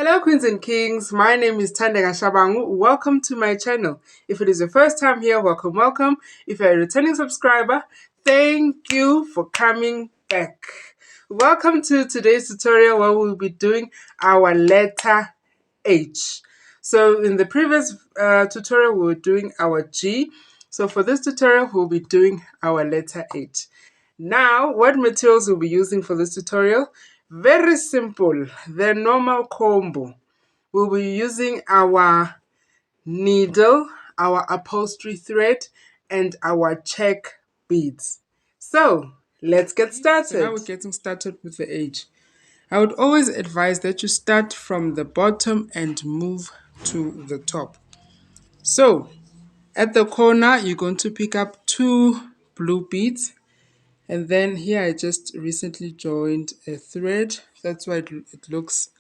Hello Queens and Kings, my name is Thandeka Shabangu. Welcome to my channel. If it is your first time here, welcome. If you're a returning subscriber, thank you for coming back. Welcome to today's tutorial where we'll be doing our letter H. So in the previous tutorial we were doing our G. So for this tutorial we'll be doing our letter H. Now, what materials we'll be using for this tutorial? Very simple, the normal combo. We'll be using our needle, our upholstery thread, and our check beads. So, let's get started. So now we're getting started with the H. I would always advise that you start from the bottom and move to the top. So, at the corner, you're going to pick up 2 blue beads. And then here I just recently joined a thread. That's why it looks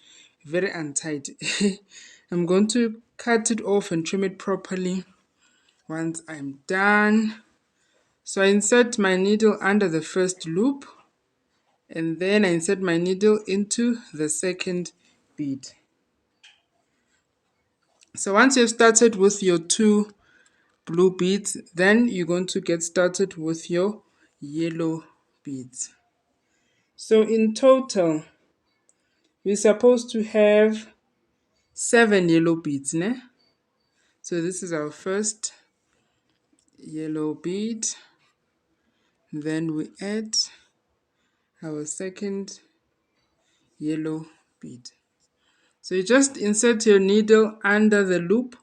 very untidy. I'm going to cut it off and trim it properly once I'm done. So I insert my needle under the first loop and then I insert my needle into the second bead. So once you've started with your 2 blue beads, then you're going to get started with your yellow beads. So in total, we're supposed to have 7 yellow beads, ne? So this is our first yellow bead. Then we add our second yellow bead. So you just insert your needle under the loop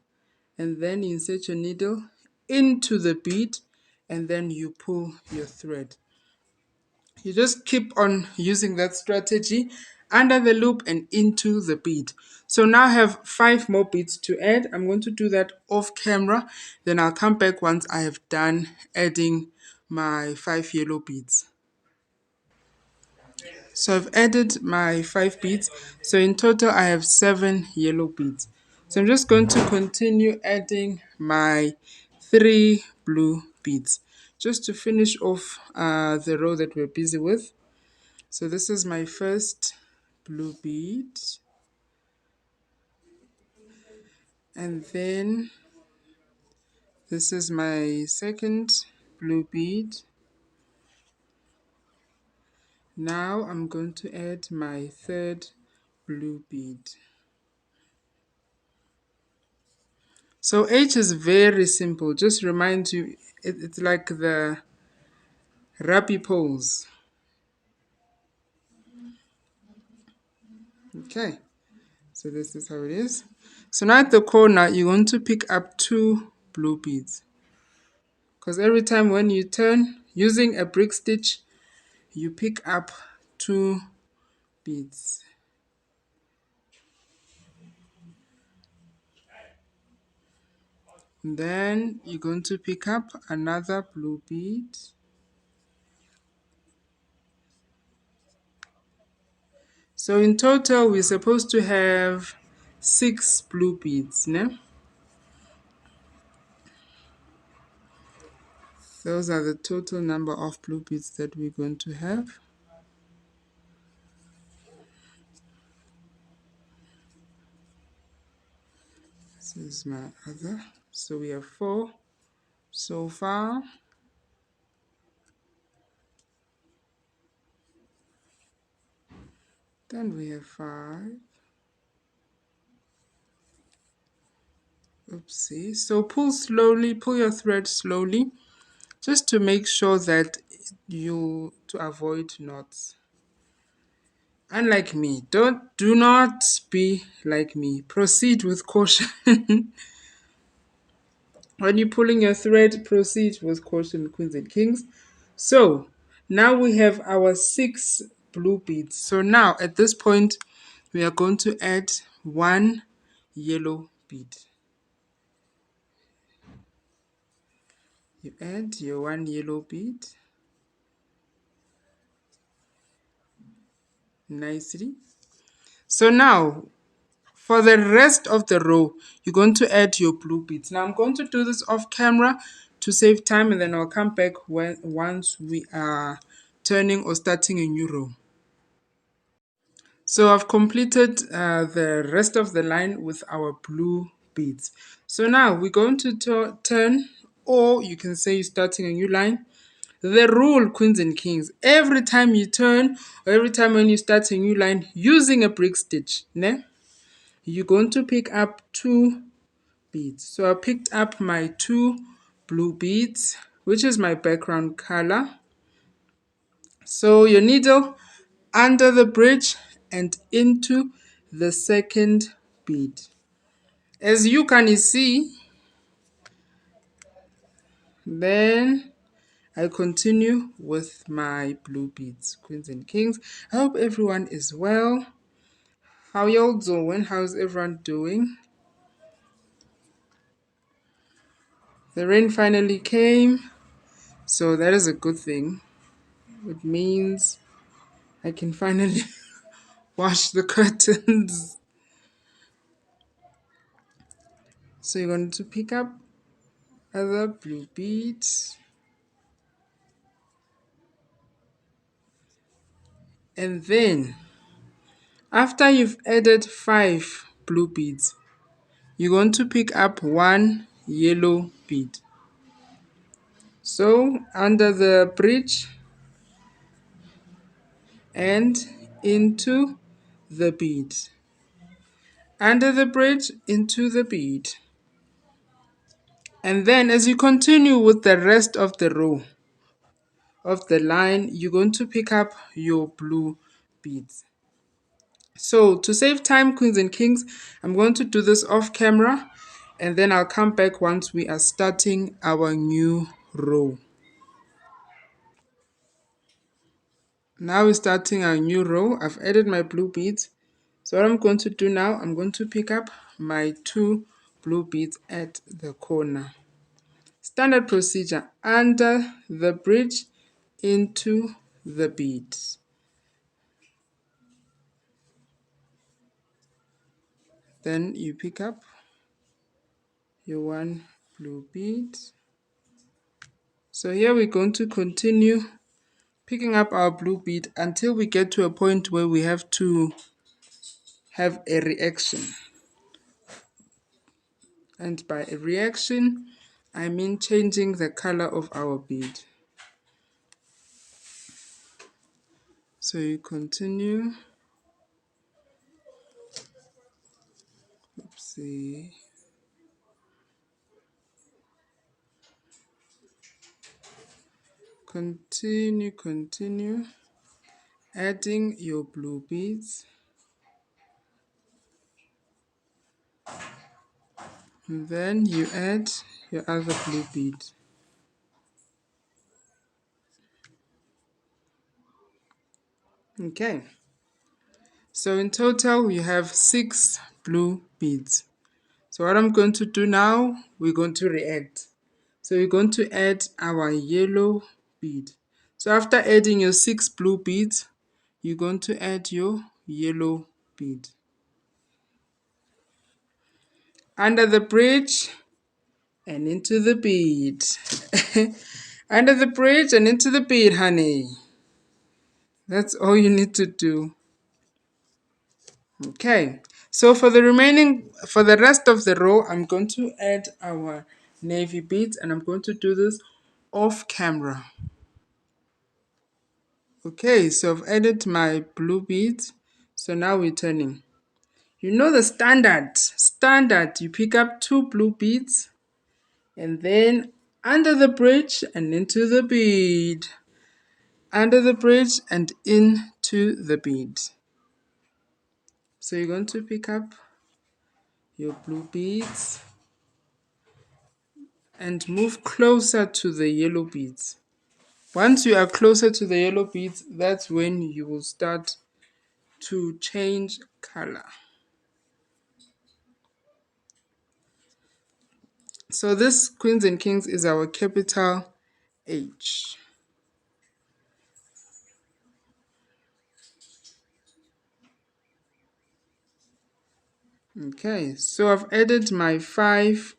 and then you insert your needle into the bead and then you pull your thread. You just keep on using that strategy under the loop and into the bead. So now I have 5 more beads to add. I'm going to do that off camera. Then I'll come back once I have done adding my 5 yellow beads. So I've added my 5 beads. So in total I have 7 yellow beads. So I'm just going to continue adding my 3 blue beads just to finish off the row that we're busy with. So this is my first blue bead, and then this is my second blue bead. Now I'm going to add my third blue bead. So H is very simple, just reminds you it's like the rugby pose. Okay, so this is how it is. So now at the corner you're going to pick up 2 blue beads, because every time when you turn using a brick stitch you pick up 2 beads. Then you're going to pick up another blue bead. So in total we're supposed to have 6 blue beads, ne? Those are the total number of blue beads that we're going to have. This is my other. So we have 4 so far. Then we have 5. Oopsie. So pull slowly, pull your thread slowly, just to make sure that to avoid knots. Unlike me, do not be like me. Proceed with caution. When you're pulling your thread, proceed with caution, Queens and Kings. So now we have our 6 blue beads. So now at this point, we are going to add 1 yellow bead. You add your 1 yellow bead nicely. So now for the rest of the row, you're going to add your blue beads. Now I'm going to do this off camera to save time, and then I'll come back once we are turning or starting a new row. So I've completed the rest of the line with our blue beads. So now we're going to turn, or you can say you're starting a new line. The rule, queens and kings, every time you turn, or every time when you start a new line using a brick stitch, ne, you're going to pick up 2 beads. So I picked up my 2 blue beads, which is my background color. So your needle under the bridge and into the second bead. As you can see, then I continue with my blue beads, queens and kings. I hope everyone is well. How y'all doing? How's everyone doing? The rain finally came, so that is a good thing. It means I can finally wash the curtains. So you're going to pick up other blue beads. And then, after you've added 5 blue beads, you're going to pick up 1 yellow bead. So, under the bridge and into the bead. Under the bridge, into the bead. And then as you continue with the rest of the row of the line, you're going to pick up your blue beads. So to save time, queens and kings, I'm going to do this off camera and then I'll come back once we are starting our new row. Now we're starting our new row. I've added my blue beads. So what I'm going to do now, I'm going to pick up my 2 blue beads at the corner. Standard procedure, under the bridge, into the bead. Then you pick up your 1 blue bead. So here we're going to continue picking up our blue bead until we get to a point where we have to have a reaction. And by a reaction, I mean changing the color of our bead. So you continue. Oopsie. Continue adding your blue beads. And then you add your other blue bead. Okay. So in total, you have 6 blue beads. So what I'm going to do now, we're going to react. So we're going to add our yellow bead. So after adding your 6 blue beads, you're going to add your yellow bead. Under the bridge and into the bead. Under the bridge and into the bead, honey. That's all you need to do. Okay, so for the rest of the row, I'm going to add our navy beads and I'm going to do this off camera. Okay, so I've added my blue beads. So now we're turning. You know the standard, you pick up 2 blue beads and then under the bridge and into the bead. Under the bridge and into the bead. So you're going to pick up your blue beads and move closer to the yellow beads. Once you are closer to the yellow beads, that's when you will start to change color. So this queens and kings is our capital H. Okay, so I've added my 5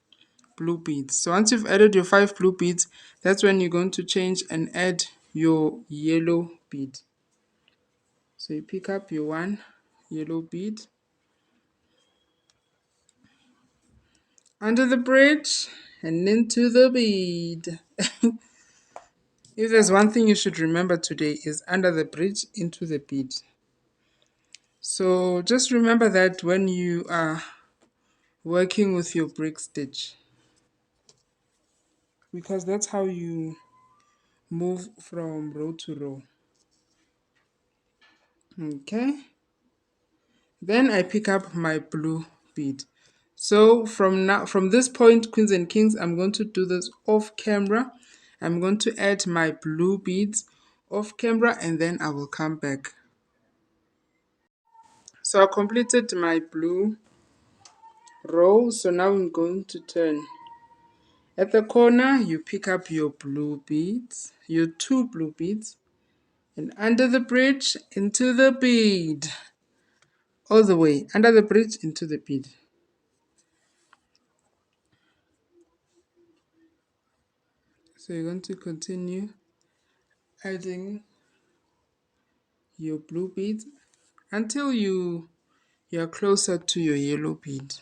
blue beads. So once you've added your 5 blue beads, that's when you're going to change and add your yellow bead. So you pick up your 1 yellow bead under the bridge and into the bead. If there's one thing you should remember today is under the bridge into the bead. So just remember that when you are working with your brick stitch, because that's how you move from row to row. Okay, then I pick up my blue bead. So from this point, queens and kings, I'm going to do this off camera. I'm going to add my blue beads off camera and then I will come back. So I completed my blue row. So now I'm going to turn. At the corner, you pick up your blue beads, your 2 blue beads, and under the bridge into the bead. All the way, under the bridge into the bead. So you're going to continue adding your blue beads until you're closer to your yellow bead.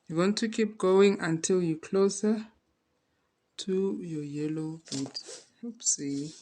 You're going to keep going until you're closer to your yellow bead. Oopsie.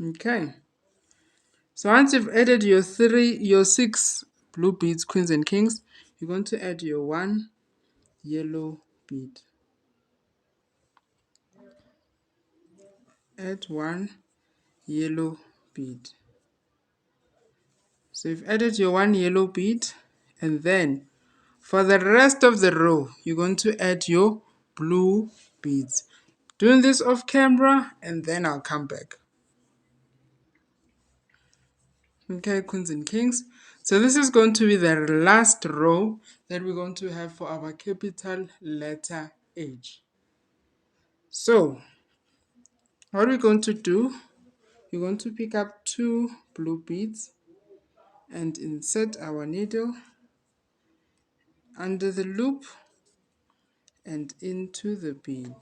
Okay. So once you've added your 6 blue beads, queens and kings, you're going to add your 1 yellow bead. Add 1 yellow bead. So you've added your 1 yellow bead, and then for the rest of the row, you're going to add your blue beads. Doing this off camera, and then I'll come back. Okay, queens and kings. So this is going to be the last row that we're going to have for our capital letter H. So what we're going to do, we're going to pick up 2 blue beads and insert our needle under the loop and into the bead.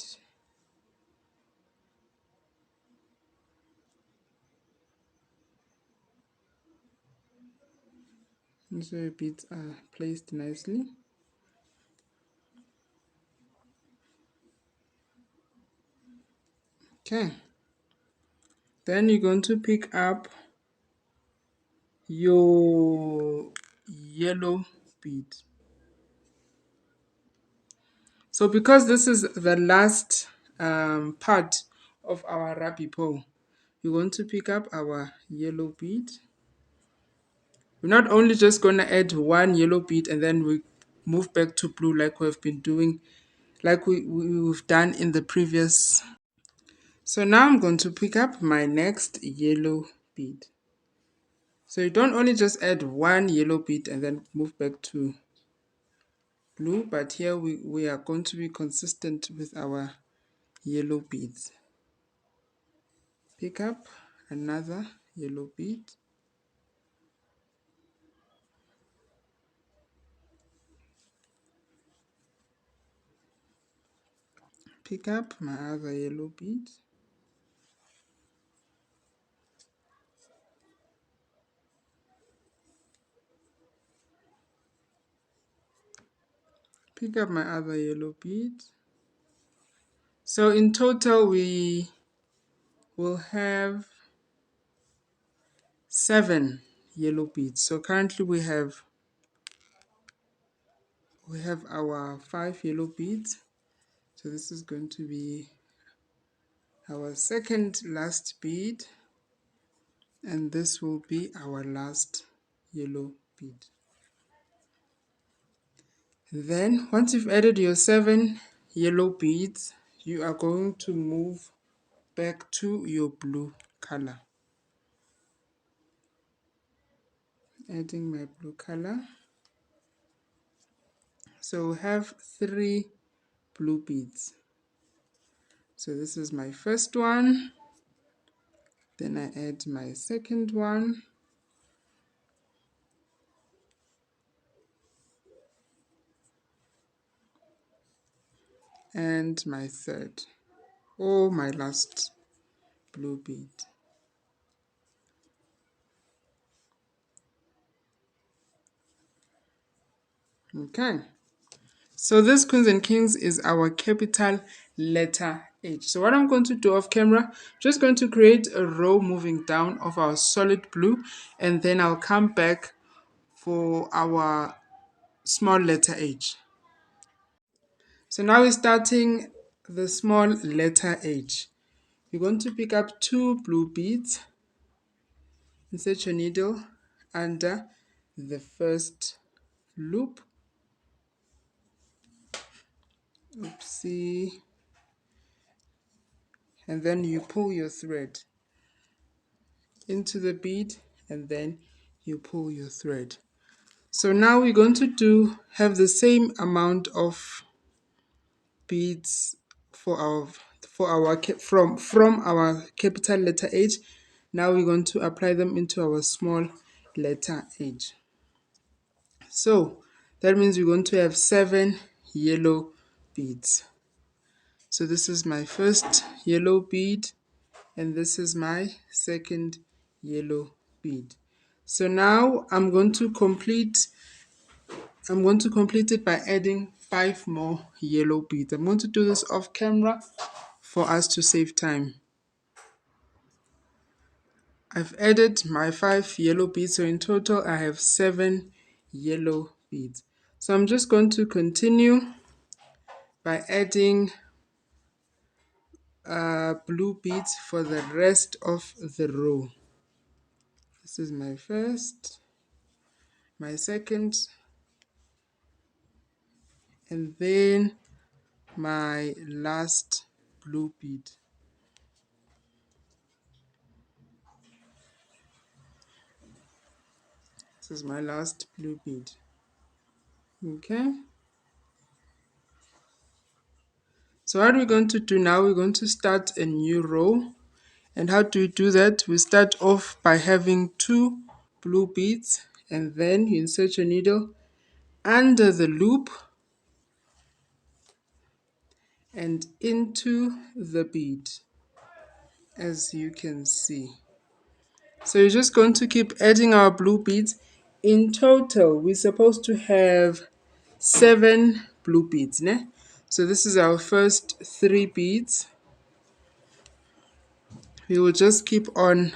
So your beads are placed nicely. Okay. Then you're going to pick up your yellow bead. So because this is the last part of our rapipo, we're going to pick up our yellow bead. We're not only just going to add 1 yellow bead and then we move back to blue like we've been doing, like we've done in the previous. So now I'm going to pick up my next yellow bead. So you don't only just add 1 yellow bead and then move back to blue, but here we are going to be consistent with our yellow beads. Pick up another yellow bead. Pick up my other yellow bead. Pick up my other yellow bead. So in total we will have 7 yellow beads. So currently we have our 5 yellow beads. So this is going to be our second last bead, and this will be our last yellow bead. Then once you've added your 7 yellow beads, you are going to move back to your blue color. Adding my blue color. So we have 3 blue beads. So this is my first one, then I add my second one, and my third, or my last blue bead. Okay, so this Queens and Kings is our capital letter H. So what I'm going to do off camera, just going to create a row moving down of our solid blue, and then I'll come back for our small letter H. So now we're starting the small letter H. You're going to pick up 2 blue beads, insert your needle under the first loop. Oopsie. And then you pull your thread into the bead, and then you pull your thread. So now we're going to have the same amount of beads for our from our capital letter H. Now we're going to apply them into our small letter H. So that means we're going to have 7 yellow beads. So this is my first yellow bead, and this is my second yellow bead. So now I'm going to complete it by adding 5 more yellow beads. I'm going to do this off camera for us to save time. I've added my 5 yellow beads, so in total I have 7 yellow beads. So I'm just going to continue by adding blue beads for the rest of the row. This is my first, my second, and then my last blue bead. This is my last blue bead. Okay. So what we're going to do now, we're going to start a new row. And how do we do that? We start off by having 2 blue beads, and then you insert your needle under the loop and into the bead, as you can see. So you're just going to keep adding our blue beads. In total, we're supposed to have 7 blue beads. Ne? So this is our first 3 beads. We will just keep on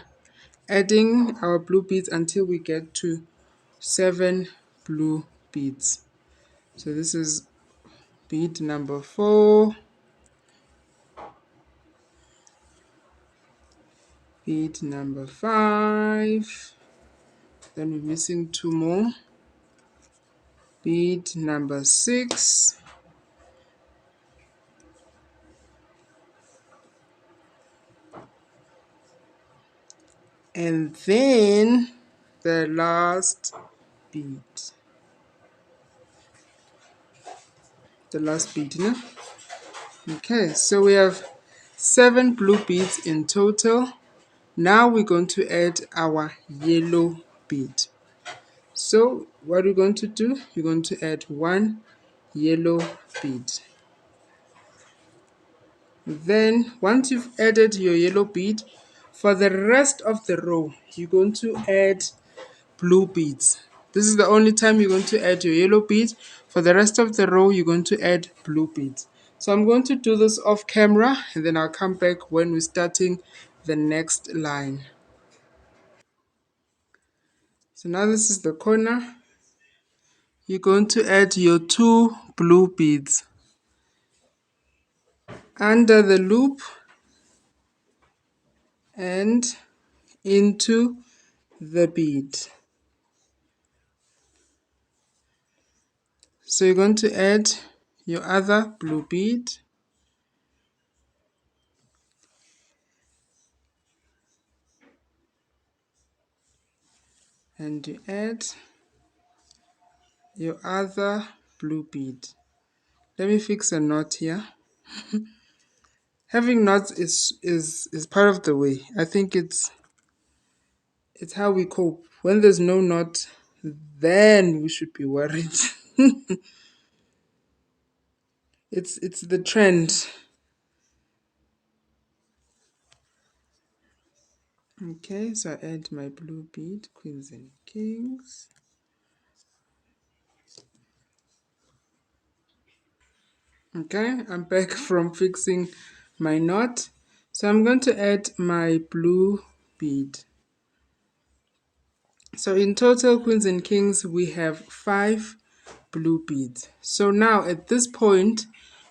adding our blue beads until we get to 7 blue beads. So this is bead number 4, bead number 5, then we're missing 2 more, bead number 6, and then the last bead. The last bead, no? Okay, so we have 7 blue beads in total. Now we're going to add our yellow bead. So what we're going to do, you're going to add 1 yellow bead. Then once you've added your yellow bead, for the rest of the row, you're going to add blue beads. This is the only time you're going to add your yellow bead. For the rest of the row, you're going to add blue beads. So I'm going to do this off camera, and then I'll come back when we're starting the next line. So now this is the corner. You're going to add your 2 blue beads under the loop and into the bead. So you're going to add your other blue bead, and you add your other blue bead. Let me fix a knot here. Having knots is part of the way. I think it's how we cope. When there's no knot, then we should be worried. It's the trend. Okay, so I add my blue bead, queens and kings. Okay, I'm back from fixing my knot. So I'm going to add my blue bead. So in total, queens and kings, we have 5 blue beads. So now at this point,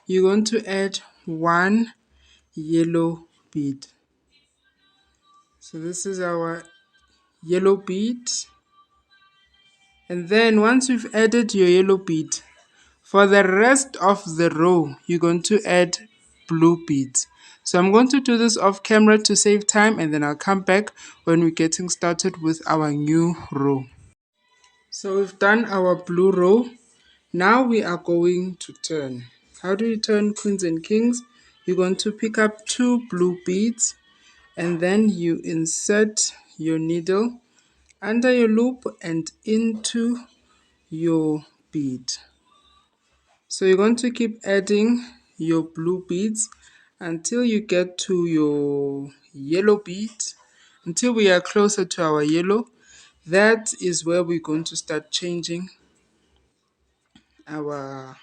you're going to add 1 yellow bead. So this is our yellow bead. And then once you've added your yellow bead, for the rest of the row, you're going to add blue beads. So I'm going to do this off camera to save time, and then I'll come back when we're getting started with our new row. So we've done our blue row. Now we are going to turn. How do you turn queens and kings? You're going to pick up 2 blue beads, and then you insert your needle under your loop and into your bead. So you're going to keep adding your blue beads until you get to your yellow bead, until we are closer to our yellow. That is where we're going to start changing our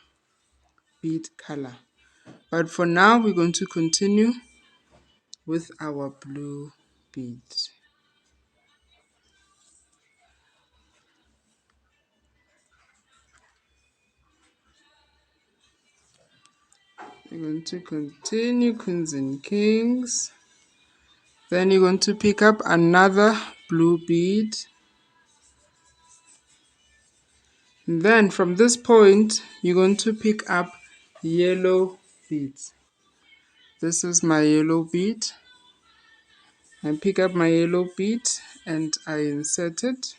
bead color. But for now, we're going to continue with our blue beads. We're going to continue queens and kings. Then you're going to pick up another blue bead. And then from this point, you're going to pick up yellow beads. This is my yellow bead. I pick up my yellow bead and I insert it.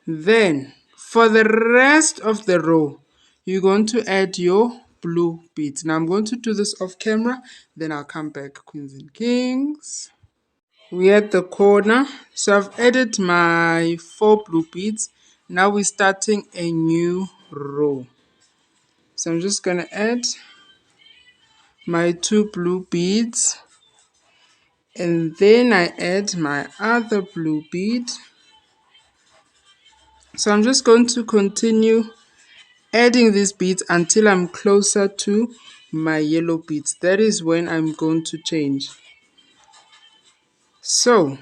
Then for the rest of the row, you're going to add your blue beads. Now I'm going to do this off camera, then I'll come back, queens and kings. We're at the corner, so I've added my 4 blue beads. Now we're starting a new row. So I'm just going to add my 2 blue beads, and then I add my other blue bead. So I'm just going to continue adding these beads until I'm closer to my yellow beads. That is when I'm going to change. So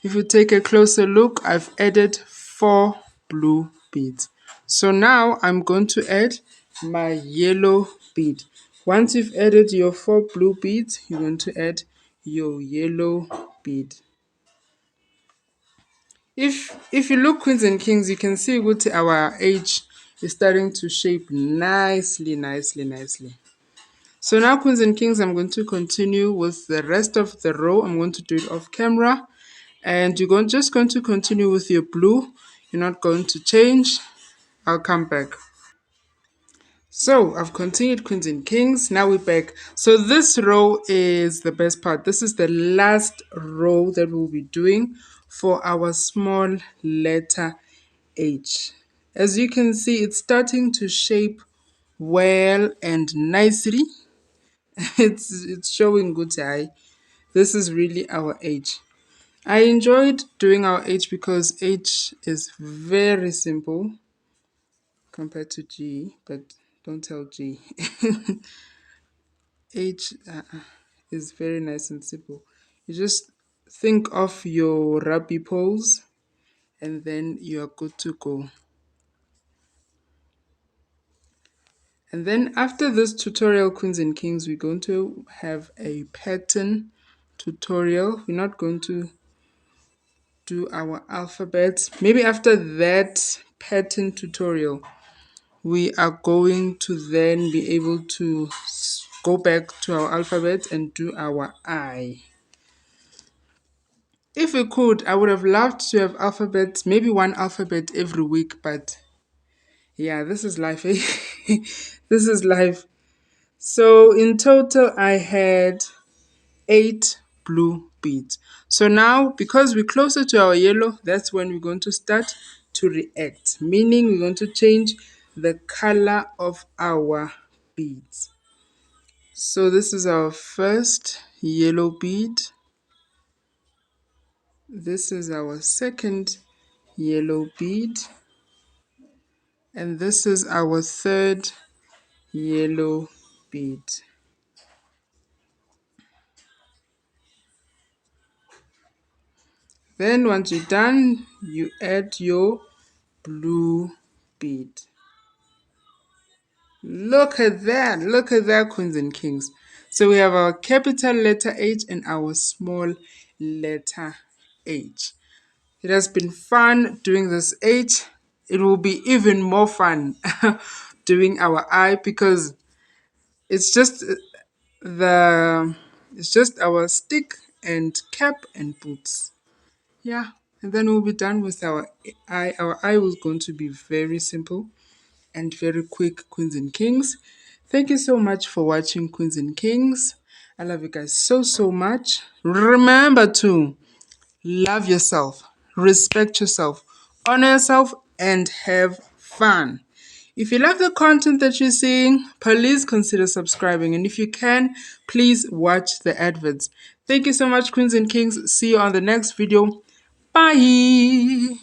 if you take a closer look, I've added 4 blue beads. So now I'm going to add my yellow bead. Once you've added your 4 blue beads, you're going to add your yellow bead. If you look queens and kings, you can see what our H is starting to shape nicely. So now queens and kings, I'm going to continue with the rest of the row. I'm going to do it off camera. And you're just going to continue with your blue. You're not going to change. I'll come back. So I've continued queens and kings. Now we're back. So this row is the best part. This is the last row that we'll be doing for our small letter H. As you can see, it's starting to shape well and nicely. It's showing good eye. This is really our H. I enjoyed doing our H because H is very simple compared to G, but don't tell G. H is very nice and simple. You just think of your rugby pose and then you are good to go. And then after this tutorial, queens and kings, we're going to have a pattern tutorial. We're not going to do our alphabets. Maybe after that pattern tutorial, we are going to then be able to go back to our alphabet and do our I. If we could, I would have loved to have alphabets, maybe one alphabet every week, but yeah, this is life. Eh? This is life. So in total, I had 8 blue beads. So now, because we're closer to our yellow, that's when we're going to start to react, meaning we're going to change the color of our beads. So this is our first yellow bead. This is our second yellow bead. And this is our third yellow bead. Then once you're done, you add your blue bead. Look at that, queens and kings. So we have our capital letter H and our small letter H. It has been fun doing this H. It will be even more fun doing our I, because it's just the it's just our stick and cap and boots. Yeah, and then we'll be done with our eye. Our eye was going to be very simple and very quick, queens and kings. Thank you so much for watching, queens and kings. I love you guys so much. Remember to love yourself, respect yourself, honor yourself, and have fun. If you love the content that you're seeing, please consider subscribing. And if you can, please watch the adverts. Thank you so much, queens and kings. See you on the next video. Bye.